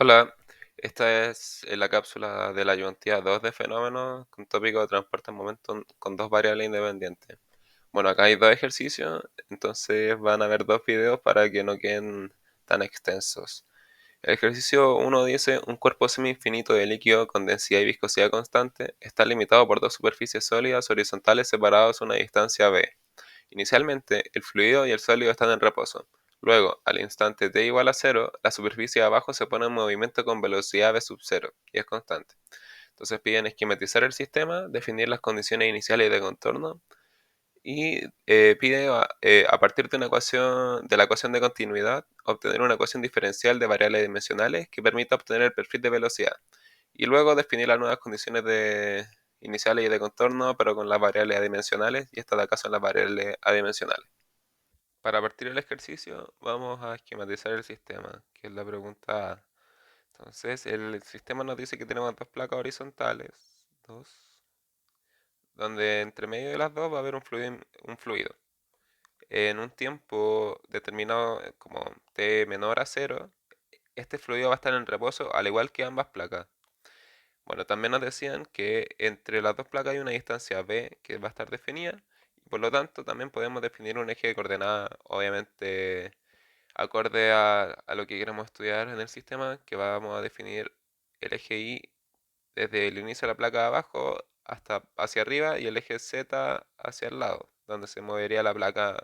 Hola, esta es la cápsula de la ayuntía 2 de fenómenos con tópico de transporte en momento con dos variables independientes. Bueno, acá hay dos ejercicios, entonces van a haber dos videos para que no queden tan extensos. El ejercicio uno dice, un cuerpo semi-infinito de líquido con densidad y viscosidad constante está limitado por dos superficies sólidas horizontales separadas a una distancia b. Inicialmente, el fluido y el sólido están en reposo. Luego, al instante t igual a cero, la superficie de abajo se pone en movimiento con velocidad v sub 0 y es constante. Entonces piden esquematizar el sistema, definir las condiciones iniciales de contorno y pide a partir de una ecuación, de la ecuación de continuidad, obtener una ecuación diferencial de variables dimensionales que permita obtener el perfil de velocidad. Y luego definir las nuevas condiciones iniciales y de contorno, pero con las variables adimensionales, y estas de acá son las variables adimensionales. Para partir el ejercicio, vamos a esquematizar el sistema, que es la pregunta A. Entonces, el sistema nos dice que tenemos dos placas horizontales, dos, donde entre medio de las dos va a haber un fluido. En un tiempo determinado, como t menor a cero, este fluido va a estar en reposo, al igual que ambas placas. Bueno, también nos decían que entre las dos placas hay una distancia b que va a estar definida, y por lo tanto también podemos definir un eje de coordenadas, obviamente acorde a lo que queremos estudiar en el sistema, que vamos a definir el eje Y desde el inicio de la placa de abajo hasta hacia arriba y el eje Z hacia el lado, donde se movería la placa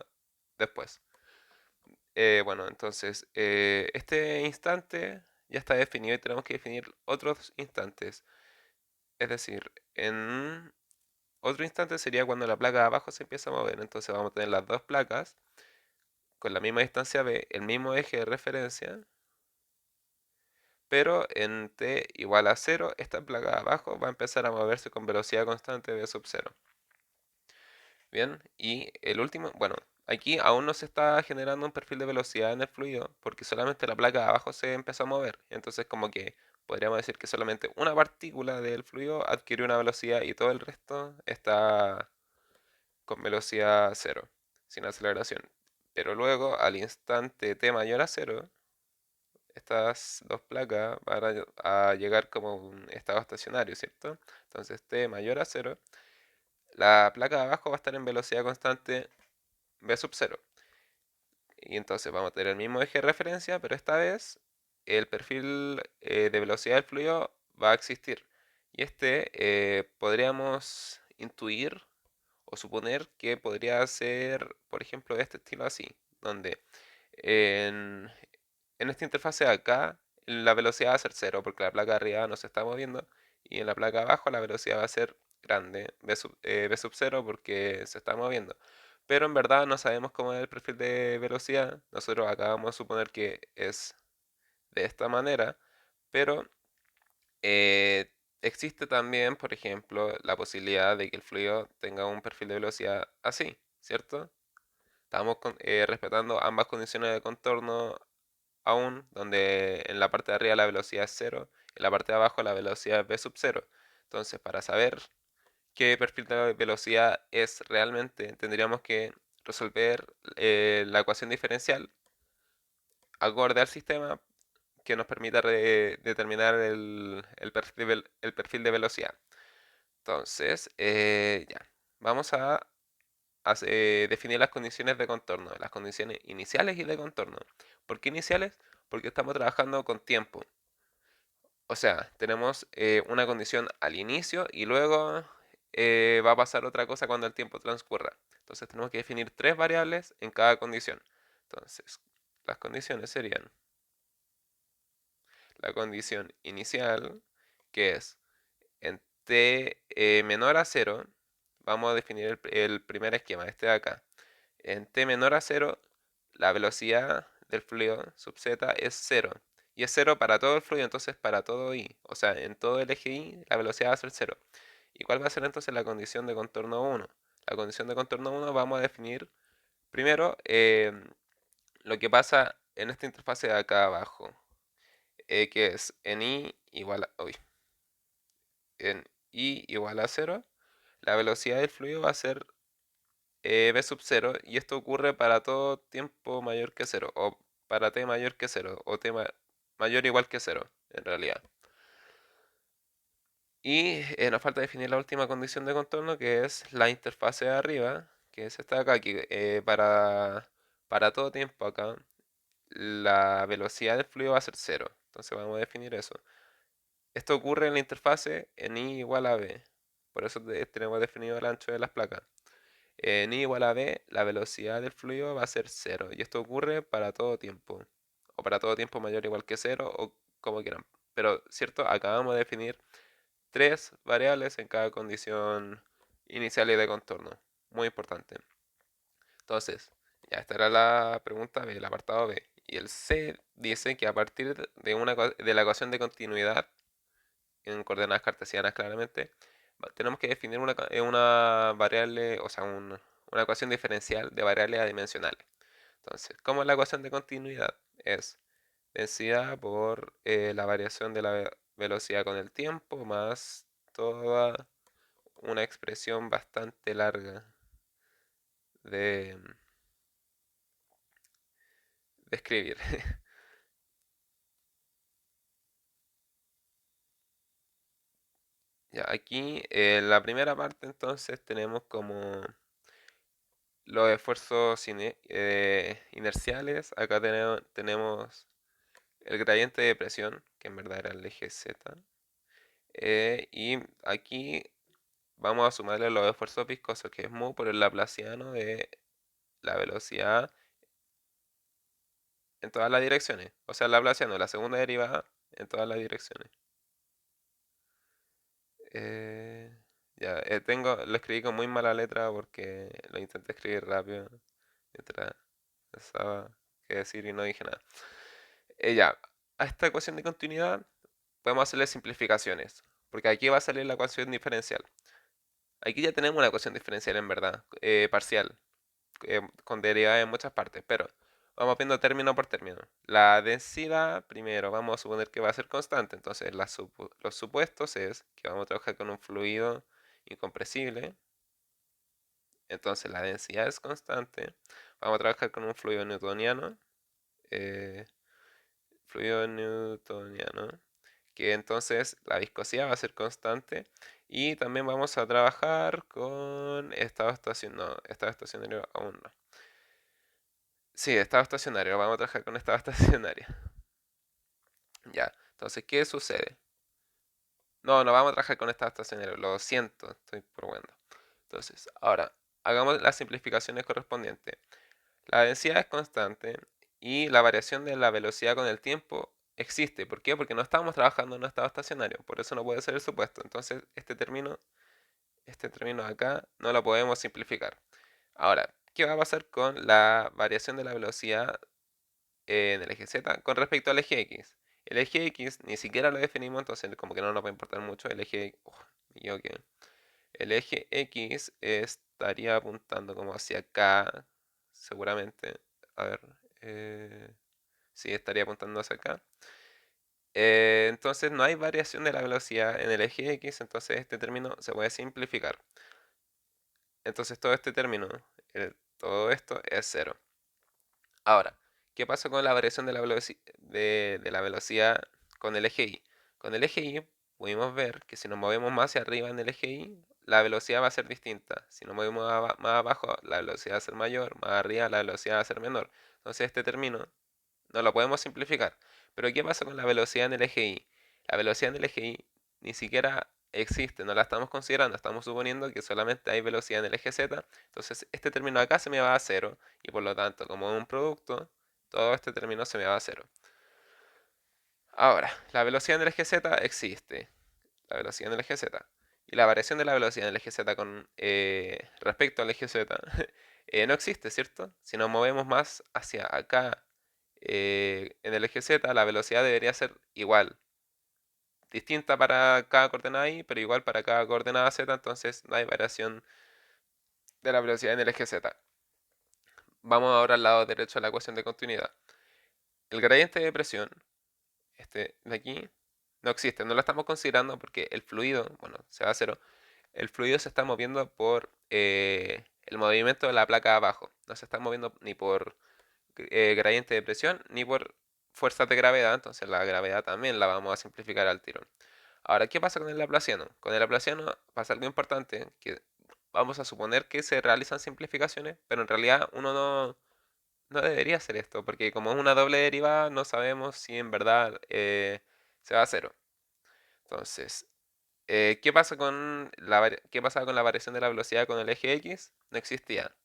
después. Bueno, entonces este instante ya está definido y tenemos que definir otros instantes. Es decir, en otro instante sería cuando la placa de abajo se empieza a mover. Entonces vamos a tener las dos placas con la misma distancia B, el mismo eje de referencia, pero en t igual a cero, esta placa de abajo va a empezar a moverse con velocidad constante v sub 0. Bien, y el último, bueno, aquí aún no se está generando un perfil de velocidad en el fluido, porque solamente la placa de abajo se empezó a mover. Entonces como que podríamos decir que solamente una partícula del fluido adquirió una velocidad y todo el resto está con velocidad cero, sin aceleración. Pero luego, al instante t mayor a cero, estas dos placas van a llegar como un estado estacionario, ¿cierto? Entonces t mayor a cero, la placa de abajo va a estar en velocidad constante v sub 0. Y entonces vamos a tener el mismo eje de referencia, pero esta vez el perfil de velocidad del fluido va a existir. Y este podríamos intuir o suponer que podría ser, por ejemplo, de este estilo así, donde en, en esta interfase de acá la velocidad va a ser cero porque la placa de arriba no se está moviendo y en la placa de abajo la velocidad va a ser grande, v sub 0 porque se está moviendo. Pero en verdad no sabemos cómo es el perfil de velocidad. Nosotros acá vamos a suponer que es de esta manera, pero existe también, por ejemplo, la posibilidad de que el fluido tenga un perfil de velocidad así, ¿cierto? Estamos respetando ambas condiciones de contorno aún, donde en la parte de arriba la velocidad es cero, en la parte de abajo la velocidad es v sub 0. Entonces, para saber qué perfil de velocidad es realmente, tendríamos que resolver la ecuación diferencial acorde al sistema que nos permita determinar el perfil de velocidad. Entonces, ya, vamos a definir las condiciones de contorno, las condiciones iniciales y de contorno. ¿Por qué iniciales? Porque estamos trabajando con tiempo. O sea, tenemos una condición al inicio y luego va a pasar otra cosa cuando el tiempo transcurra. Entonces tenemos que definir tres variables en cada condición. Entonces, las condiciones serían la condición inicial, que es en t menor a cero, vamos a definir el primer esquema, este de acá. En t menor a cero, la velocidad del fluido sub z es cero. Y es cero para todo el fluido, entonces para todo i. O sea, en todo el eje y la velocidad va a ser cero. ¿Y cuál va a ser entonces la condición de contorno uno? La condición de contorno uno vamos a definir primero lo que pasa en esta interfase de acá abajo, que es en i igual a cero, la velocidad del fluido va a ser v sub 0 y esto ocurre para todo tiempo mayor que cero o para t mayor que cero o mayor o igual que cero. en realidad. Y nos falta definir la última condición de contorno, que es la interfase de arriba, que es esta de acá, que para todo tiempo acá, la velocidad del fluido va a ser cero. Entonces vamos a definir eso. Esto ocurre en la interfase en I igual a B. Por eso tenemos definido el ancho de las placas. En I igual a B, la velocidad del fluido va a ser cero. Y esto ocurre para todo tiempo. O para todo tiempo mayor o igual que cero, o como quieran. Pero, ¿cierto? Acabamos de definir tres variables en cada condición inicial y de contorno. Muy importante. Entonces, ya esta era la pregunta B, el apartado B. Y el C dice que a partir de la ecuación de continuidad, en coordenadas cartesianas claramente, tenemos que definir una variable, o sea, una ecuación diferencial de variables adimensionales. Entonces, ¿cómo es la ecuación de continuidad? Es densidad por la variación de la velocidad con el tiempo más toda una expresión bastante larga de, de escribir. Ya, aquí en la primera parte entonces tenemos como los esfuerzos inerciales. Acá tenemos el gradiente de presión, que en verdad era el eje Z. Y aquí vamos a sumarle los esfuerzos viscosos, que es mu por el laplaciano de la velocidad en todas las direcciones. O sea, el laplaciano, la segunda derivada en todas las direcciones. Eh, ya, lo escribí con muy mala letra porque lo intenté escribir rápido mientras pensaba qué decir y no dije nada. Ya, a esta ecuación de continuidad podemos hacerle simplificaciones, porque aquí va a salir la ecuación diferencial. Aquí ya tenemos una ecuación diferencial en verdad, parcial, con derivadas en muchas partes, pero vamos viendo término por término. La densidad, primero, vamos a suponer que va a ser constante, entonces los supuestos es que vamos a trabajar con un fluido incompresible, entonces la densidad es constante, vamos a trabajar con un fluido newtoniano, eh, fluido newtoniano, que entonces la viscosidad va a ser constante y también vamos a trabajar con estado estacionario, no, estado estacionario aún no. Sí, estado estacionario, vamos a trabajar con estado estacionario. Ya, entonces, ¿qué sucede? No, no vamos a trabajar con estado estacionario, lo siento, estoy probando. Entonces, ahora, hagamos las simplificaciones correspondientes. La densidad es constante y la variación de la velocidad con el tiempo existe. ¿Por qué? Porque no estamos trabajando en un estado estacionario, por eso no puede ser el supuesto. Entonces, este término de acá no lo podemos simplificar. Ahora, ¿qué va a pasar con la variación de la velocidad en el eje Z con respecto al eje X? El eje X ni siquiera lo definimos, entonces como que no nos va a importar mucho. El eje X estaría apuntando como hacia acá, seguramente. A ver, sí, estaría apuntando hacia acá. Entonces no hay variación de la velocidad en el eje X, entonces este término se puede simplificar. Entonces todo este término, todo esto es cero. Ahora, ¿qué pasa con la variación de la velocidad con el eje Y? Con el eje Y pudimos ver que si nos movemos más hacia arriba en el eje Y, la velocidad va a ser distinta. Si nos movemos más abajo, la velocidad va a ser mayor, más arriba la velocidad va a ser menor. Entonces este término no lo podemos simplificar. Pero ¿qué pasa con la velocidad en el eje Y? La velocidad en el eje Y ni siquiera existe, no la estamos considerando, estamos suponiendo que solamente hay velocidad en el eje Z. Entonces este término acá se me va a cero y por lo tanto, como es un producto, todo este término se me va a cero. Ahora, la velocidad en el eje Z existe, la velocidad en el eje Z. Y la variación de la velocidad en el eje Z con respecto al eje Z no existe, ¿cierto? Si nos movemos más hacia acá en el eje Z, la velocidad debería ser igual. Distinta para cada coordenada Y, pero igual para cada coordenada Z, entonces no hay variación de la velocidad en el eje Z. Vamos ahora al lado derecho de la ecuación de continuidad. El gradiente de presión, este de aquí, no existe, no lo estamos considerando porque el fluido, bueno, se va a cero. El fluido se está moviendo por el movimiento de la placa abajo. No se está moviendo ni por gradiente de presión ni por fuerzas de gravedad, entonces la gravedad también la vamos a simplificar al tiro. Ahora, ¿qué pasa con el laplaciano? Con el laplaciano pasa algo importante, que vamos a suponer que se realizan simplificaciones, pero en realidad uno no debería hacer esto, porque como es una doble derivada, no sabemos si en verdad se va a cero. Entonces, ¿qué pasa con qué pasaba con la variación de la velocidad con el eje X? No existía.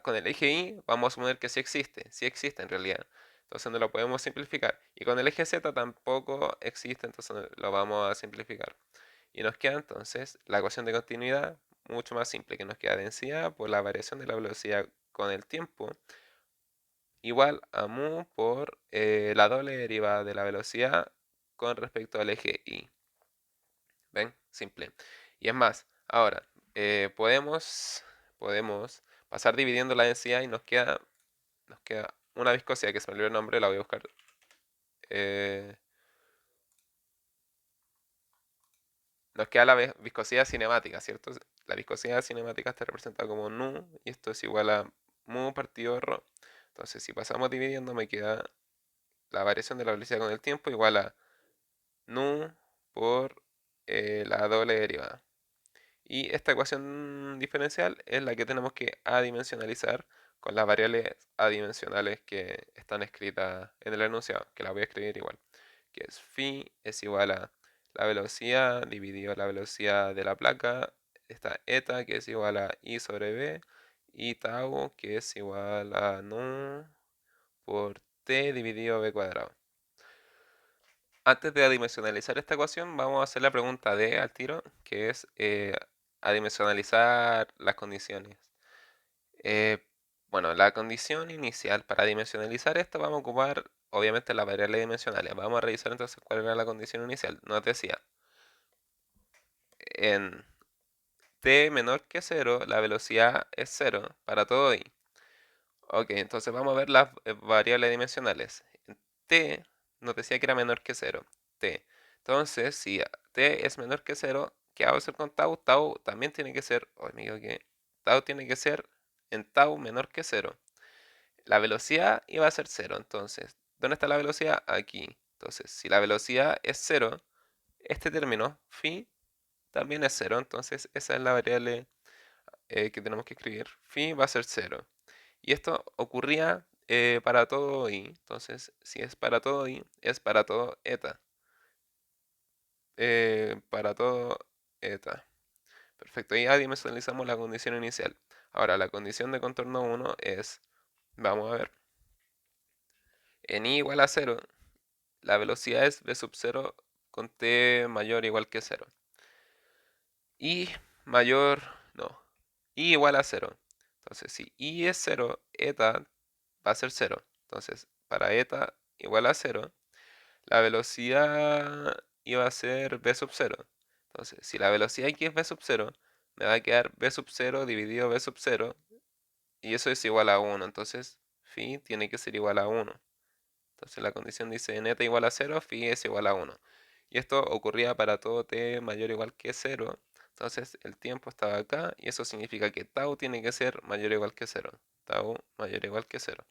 Con el eje Y vamos a suponer que sí existe en realidad. Entonces no lo podemos simplificar. Y con el eje Z tampoco existe, entonces no lo vamos a simplificar. Y nos queda entonces la ecuación de continuidad mucho más simple, que nos queda densidad por la variación de la velocidad con el tiempo igual a mu por la doble derivada de la velocidad con respecto al eje Y. ¿Ven? Simple. Y es más, ahora, podemos pasar dividiendo la densidad y nos queda una viscosidad que se me olvidó el nombre, la voy a buscar. eh, Nos queda la viscosidad cinemática, ¿cierto? La viscosidad cinemática está representada como nu y esto es igual a mu partido rho. Entonces, si pasamos dividiendo, me queda la variación de la velocidad con el tiempo igual a nu por la doble derivada. Y esta ecuación diferencial es la que tenemos que adimensionalizar con las variables adimensionales que están escritas en el enunciado, que las voy a escribir igual, que es phi es igual a la velocidad dividido la velocidad de la placa, está eta que es igual a i sobre b, y tau que es igual a nu por t dividido b cuadrado. Antes de adimensionalizar esta ecuación, vamos a hacer la pregunta D al tiro, que es adimensionalizar las condiciones. Eh, bueno, la condición inicial para dimensionalizar esto vamos a ocupar obviamente las variables dimensionales. Vamos a revisar entonces cuál era la condición inicial. Nos decía, en t menor que 0, la velocidad es 0 para todo i. Ok, entonces vamos a ver las variables dimensionales. En t nos decía que era menor que 0. T. Entonces, si t es menor que 0, ¿qué hago a hacer con tau? Tau también tiene que ser, oh, amigo, que tau tiene que ser en tau menor que 0. La velocidad iba a ser 0, entonces, ¿dónde está la velocidad? Aquí. Entonces, si la velocidad es 0, este término, phi, también es 0, entonces esa es la variable que tenemos que escribir. Phi va a ser 0. Y esto ocurría para todo i. Entonces, si es para todo i, es para todo eta. Para todo eta. Perfecto. Y adimensionalizamos la condición inicial. Ahora, la condición de contorno 1 es, vamos a ver, en i igual a 0, la velocidad es v sub 0 con t mayor o igual que 0. Y mayor, no, i igual a 0. Entonces, si i es 0, eta va a ser 0. Entonces, para eta igual a 0, la velocidad iba a ser v sub 0. Entonces, si la velocidad aquí es v sub 0, me va a quedar v sub 0 dividido v sub 0, y eso es igual a 1. Entonces, phi tiene que ser igual a 1. Entonces, la condición dice neta igual a 0, phi es igual a 1. Y esto ocurría para todo t mayor o igual que 0. Entonces, el tiempo estaba acá, y eso significa que tau tiene que ser mayor o igual que 0. Tau mayor o igual que 0.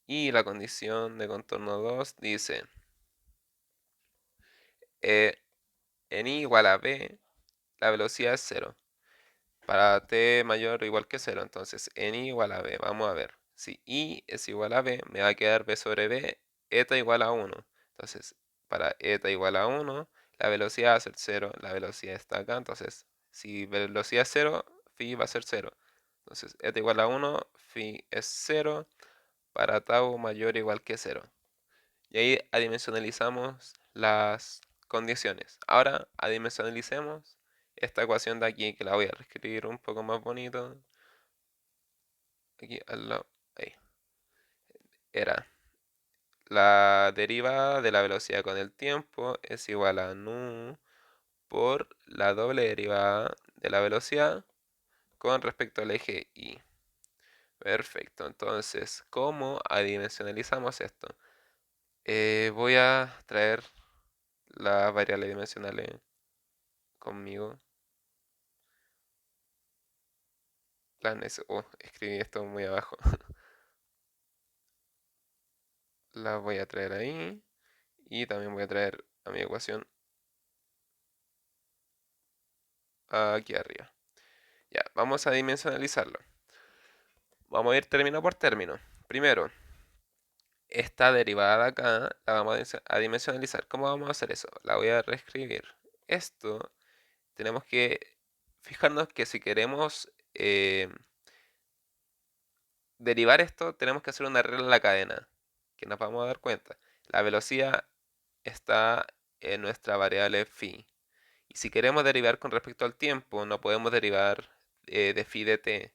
Y la condición de contorno 2 dice, eh, en i igual a b, la velocidad es 0. Para t mayor o igual que 0, entonces en i igual a b. Vamos a ver. Si i es igual a b, me va a quedar b sobre b, eta igual a 1. Entonces, para eta igual a 1, la velocidad va a ser 0. La velocidad está acá, entonces, si velocidad es 0, phi va a ser 0. Entonces, eta igual a 1, phi es 0, para tau mayor o igual que 0. Y ahí adimensionalizamos las condiciones. Ahora adimensionalicemos esta ecuación de aquí, que la voy a reescribir un poco más bonito. Aquí al lado. Ahí. Era la derivada de la velocidad con el tiempo es igual a nu por la doble derivada de la velocidad con respecto al eje y. Perfecto. Entonces, ¿cómo adimensionalizamos esto? Voy a traer las variables dimensionales conmigo. Escribí esto muy abajo. La voy a traer ahí. Y también voy a traer a mi ecuación aquí arriba. Ya, vamos a dimensionalizarlo. Vamos a ir término por término. Primero, esta derivada de acá la vamos a dimensionalizar. ¿Cómo vamos a hacer eso? La voy a reescribir. Esto, tenemos que fijarnos que si queremos derivar esto, tenemos que hacer una regla en la cadena, que nos vamos a dar cuenta. La velocidad está en nuestra variable phi. Y si queremos derivar con respecto al tiempo, no podemos derivar de phi de t.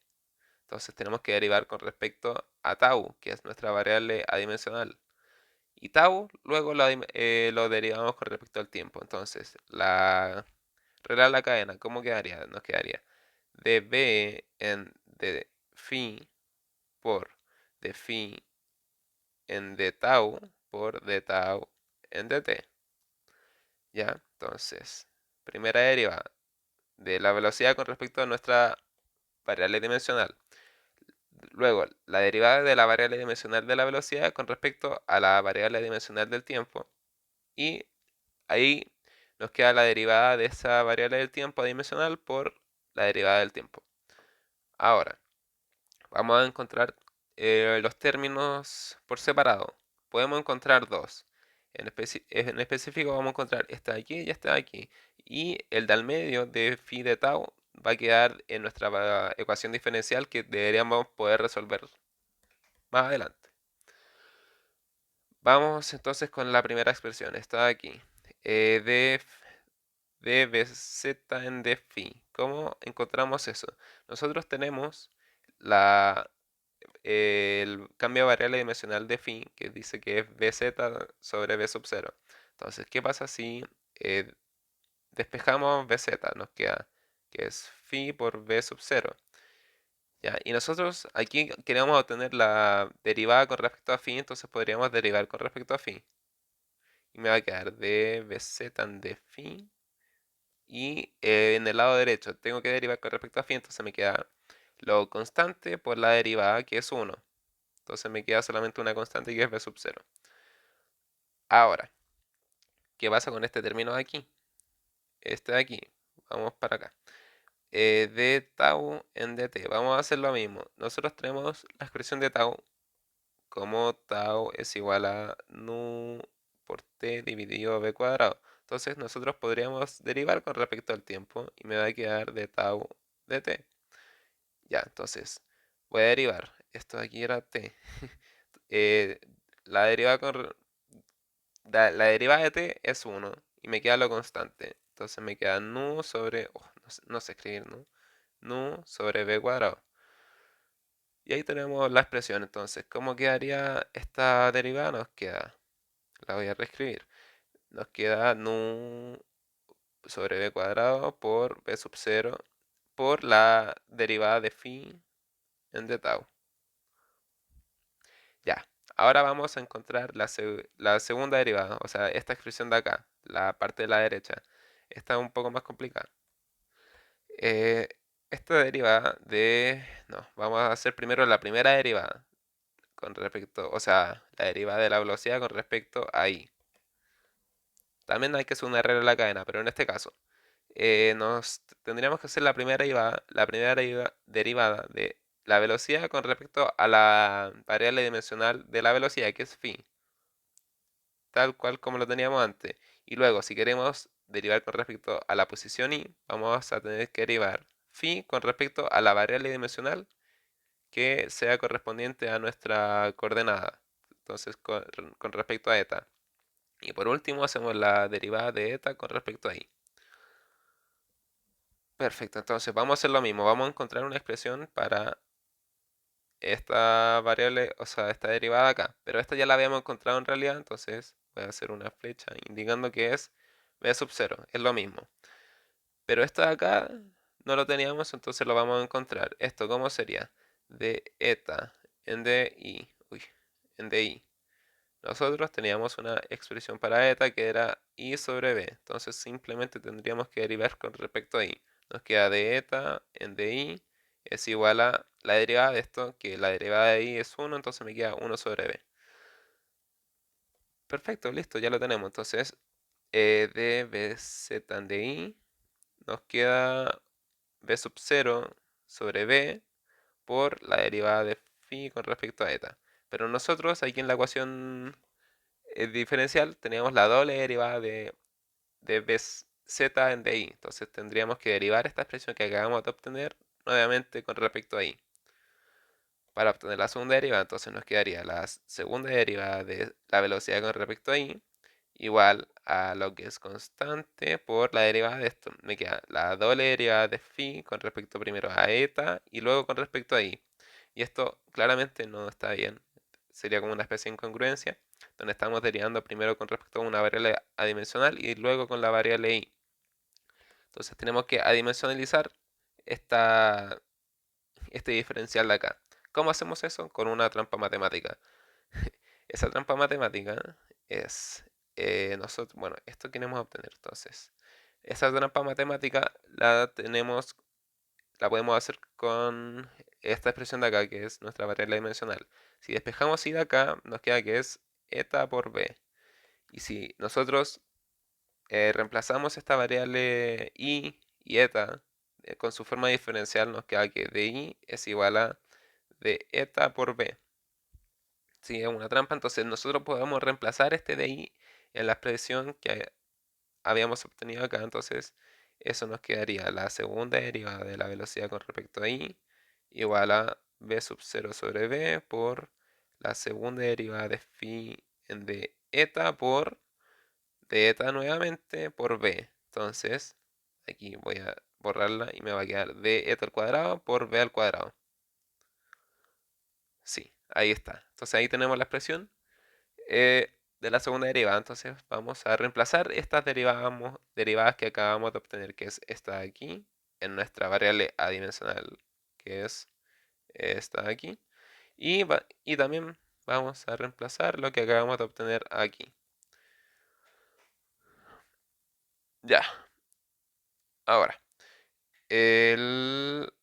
Entonces tenemos que derivar con respecto a tau, que es nuestra variable adimensional. Y tau luego lo derivamos con respecto al tiempo. Entonces, la regla de la cadena, ¿cómo quedaría? Nos quedaría db en de phi por de phi en de tau por de tau en dt. ¿Ya? Entonces, primera derivada de la velocidad con respecto a nuestra variable dimensional. Luego, la derivada de la variable dimensional de la velocidad con respecto a la variable dimensional del tiempo. Y ahí nos queda la derivada de esa variable del tiempo adimensional por la derivada del tiempo. Ahora, vamos a encontrar los términos por separado. Podemos encontrar dos. En específico vamos a encontrar esta de aquí y esta de aquí. Y el del medio de phi de tau va a quedar en nuestra ecuación diferencial que deberíamos poder resolver más adelante. Vamos entonces con la primera expresión. Esta de aquí. De bz en d phi. ¿Cómo encontramos eso? Nosotros tenemos la el cambio de variable dimensional de phi, que dice que es bz sobre b sub 0. Entonces, ¿qué pasa si eh, despejamos bz? Nos queda que es phi por b sub 0. ¿Ya? Y nosotros aquí queremos obtener la derivada con respecto a phi, entonces podríamos derivar con respecto a phi. Y me va a quedar de bz de phi. Y en el lado derecho tengo que derivar con respecto a phi, entonces me queda lo constante por la derivada que es 1. Entonces me queda solamente una constante que es b sub 0. Ahora, ¿qué pasa con este término de aquí? Este de aquí. Vamos para acá. De tau en dt. Vamos a hacer lo mismo. Nosotros tenemos la expresión de tau como tau es igual a nu por t dividido b cuadrado. Entonces nosotros podríamos derivar con respecto al tiempo y me va a quedar de tau dt. Ya, entonces voy a derivar. Esto de aquí era t. Eh, la derivada la derivada de t es 1 y me queda lo constante. Entonces me queda nu sobre, no sé escribir, ¿no? Nu sobre b cuadrado. Y ahí tenemos la expresión. Entonces, ¿cómo quedaría esta derivada? Nos queda, la voy a reescribir. Nos queda nu sobre b cuadrado por b sub 0 por la derivada de phi en d tau. Ya, ahora vamos a encontrar la segunda derivada, o sea, esta expresión de acá, la parte de la derecha. Esta es un poco más complicada. Eh, esta derivada de... No, vamos a hacer primero la primera derivada con respecto, o sea, la derivada de la velocidad con respecto a i. También hay que hacer una regla de la cadena, pero en este caso tendríamos que hacer la primera derivada de la velocidad con respecto a la variable dimensional de la velocidad, que es phi, tal cual como lo teníamos antes. Y luego, si queremos derivar con respecto a la posición y, vamos a tener que derivar phi con respecto a la variable dimensional que sea correspondiente a nuestra coordenada. Entonces, con respecto a eta. Y por último, hacemos la derivada de eta con respecto a y. Perfecto, entonces vamos a hacer lo mismo. Vamos a encontrar una expresión para esta variable, o sea, esta derivada acá. Pero esta ya la habíamos encontrado en realidad, entonces voy a hacer una flecha indicando que es b sub 0. Es lo mismo. Pero esto de acá no lo teníamos, entonces lo vamos a encontrar. ¿Esto cómo sería? De eta en di. Uy, en di. Nosotros teníamos una expresión para eta que era i sobre b. Entonces simplemente tendríamos que derivar con respecto a i. Nos queda de eta en di es igual a la derivada de esto, que la derivada de i es 1, entonces me queda 1 sobre b. Perfecto, listo, ya lo tenemos. Entonces, de bz de i nos queda b sub 0 sobre b por la derivada de phi con respecto a eta. Pero nosotros aquí en la ecuación diferencial teníamos la doble derivada de bz en di. Entonces tendríamos que derivar esta expresión que acabamos de obtener nuevamente con respecto a i. Para obtener la segunda derivada, entonces nos quedaría la segunda derivada de la velocidad con respecto a i igual a lo que es constante por la derivada de esto. Me queda la doble derivada de phi con respecto primero a eta y luego con respecto a i. Y esto claramente no está bien. Sería como una especie de incongruencia, donde estamos derivando primero con respecto a una variable adimensional y luego con la variable i. Entonces tenemos que adimensionalizar esta, este diferencial de acá. ¿Cómo hacemos eso? Con una trampa matemática. Esa trampa matemática es nosotros, bueno, esto queremos obtener. Entonces, esa trampa matemática la podemos hacer con esta expresión de acá, que es nuestra variable dimensional. Si despejamos y de acá, nos queda que es eta por b. Y si nosotros reemplazamos esta variable y eta con su forma diferencial, nos queda que di es igual a de eta por b. Sí, es una trampa, entonces nosotros podemos reemplazar este di en la expresión que habíamos obtenido acá, entonces eso nos quedaría la segunda derivada de la velocidad con respecto a i igual a b sub 0 sobre b por la segunda derivada de phi en de eta por de eta nuevamente por b. Entonces, aquí voy a borrarla y me va a quedar de eta al cuadrado por b al cuadrado. Sí, ahí está. Entonces ahí tenemos la expresión de la segunda derivada. Entonces vamos a reemplazar estas derivadas que acabamos de obtener, que es esta de aquí, en nuestra variable adimensional, que es esta de aquí. Y también vamos a reemplazar lo que acabamos de obtener aquí. Ya, ahora,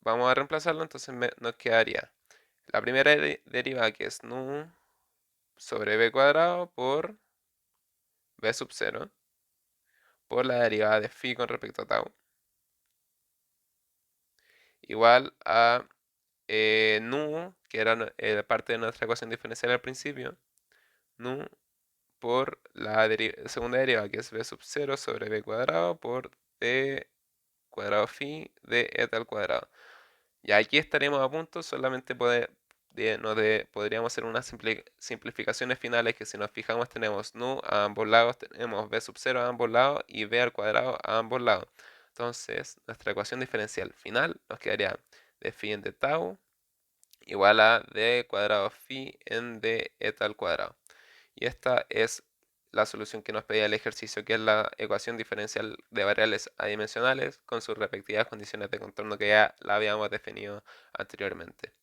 vamos a reemplazarlo, entonces nos quedaría la primera derivada, que es nu sobre b cuadrado por b sub 0 por la derivada de phi con respecto a tau igual a nu, que era parte de nuestra ecuación diferencial al principio, nu por la segunda derivada, que es b sub 0 sobre b cuadrado por d cuadrado phi de eta al cuadrado. Y aquí estaremos a punto, solamente podríamos hacer unas simplificaciones finales que si nos fijamos tenemos nu a ambos lados, tenemos b sub 0 a ambos lados y b al cuadrado a ambos lados. Entonces nuestra ecuación diferencial final nos quedaría de phi en de tau igual a d cuadrado phi en d eta al cuadrado. Y esta es la solución que nos pedía el ejercicio, que es la ecuación diferencial de variables adimensionales con sus respectivas condiciones de contorno que ya la habíamos definido anteriormente.